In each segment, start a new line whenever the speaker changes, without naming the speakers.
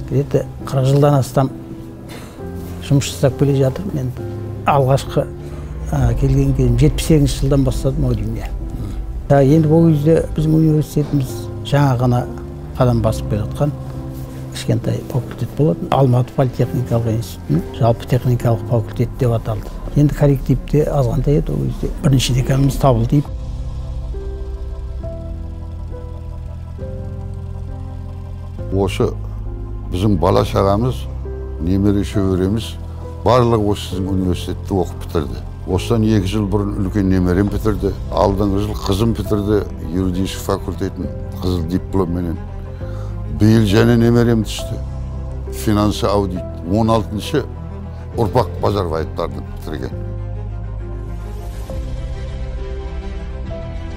где-то 40 жылдан астам жұмыс жасап келе жатыр. Мен алғашқы келген кезім 78 жылдан бастадым ойлаймын я. Енді ол кезде біздің университетіміз жаңа ғана қадам басып келе жатқан кішкентай факультет болатын. Алматы политехникалық институтының жалпы техникалық факультет деп аталды. Енді коллективте азғантай еді, ол кезде бірінші деканымыз табылды.
Осы біздің бала шағамыз, немере шөбереміз барлығы осы сіздің университетті оқып бітірді. Осыдан 2 жыл бұрын үлкен немерем бітірді. Алдыңғы жыл қызым бітірді юридический факультетін қызыл дипломменен. Биыл және немерем түсті. Финансы аудит. 16-шы ұрпақ Базарбаевтарды бітірген.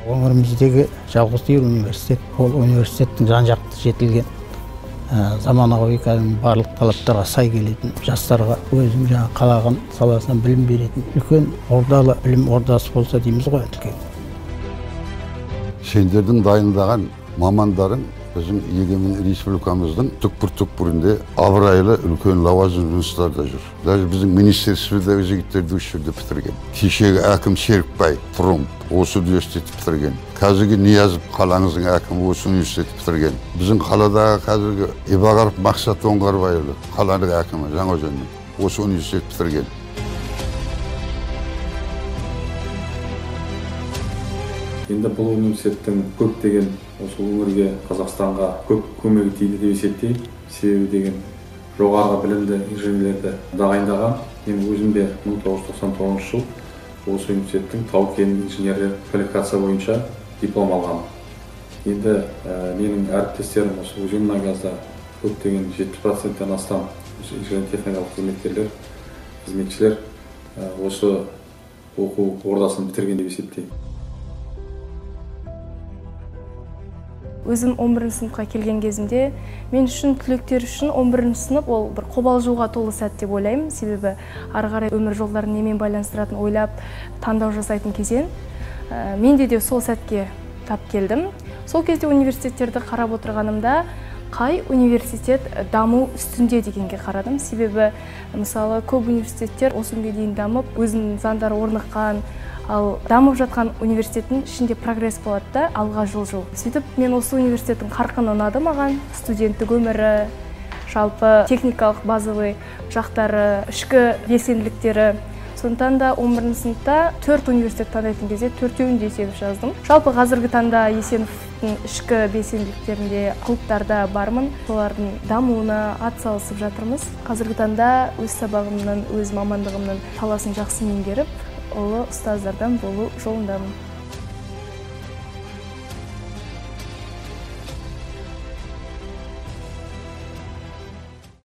Өңіріміздегі жалғыз университет, ол университеттің жан-жақты жетілген заманауи барлық талаптарға сай келетін, жастарға өзінің жаңа қалаған саласынан білім беретін үлкен ордалы білім ордасы болса дейміз ғой.
Сендердің дайындаған мамандарың біздің егемен республикамыздың түкпір-түкпірінде абырайлы үлкен лауазым жұмыстарда жүр. Даже біздің министерстводегі жігіттерді осы жерде бітірген. Кешегі әкім Серікбай Тұрым осы университетті бітірген. Қазіргі Ниязов қалаңыздың әкімі осы университетті бітірген. Біздің қаладағы қазіргі Ибағаров Мақсат Оңғарбайұлы қаланың әкімі Жаңаөзеннің осы университетті бітірген.
Енді бұл университеттің көптеген осы өңірге, Қазақстанға көп көмегі тиді деп есептеймін. Себебі деген жоғарғы білімді инженерлерді дайындаған. Мен өзім де 1999 жыл осы университеттің тау-кен инженерлер квалификация бойынша диплом алғам. Енді менің әріптестерім осы Өзенмұнайгазда көптеген 70%-тен астам инженер-техникалық қызметкерлер, қызметшілер осы оқу ордасын бітірген деп есептеймін.
Өзім 11 сыныпқа келген кезімде, мен үшін түлектер үшін 11 сынып ол бір қобалжуға толы сәт деп ойлаймын. Себебі ары қарай өмір жолдарын немен байланыстыратын ойлап, таңдау жасайтын кезең. Менде де сол сәтке тап келдім. Сол кезде университеттерді қарап отырғанымда, қай университет даму үстінде дегенге қарадым. Себебі мысалы көп университеттер осы күнге дейін дамып, өзінің заңдары орныққан, ал дамып жатқан университеттің ішінде прогресс болады да, алға жол. Сөйтіп, мен осы университеттің қарқыны ұнады маған, студенттік өмірі, жалпы техникалық базовый жақтары, ішкі белсенділіктері. Сондықтан да 11 сыныпта 4 университет таңдайтын кезде 4-еуінде есеп жаздым. Жалпы қазіргі таңда Есеновтің ішкі белсенділіктерінде клубтарда бармын. Солардың дамуына атсалысып жатырмыз. Қазіргі таңда өз сабағымның, өз мамандығымның таласын жақсы меңгеріп, ұлы ұстаздардан болу жолындамын.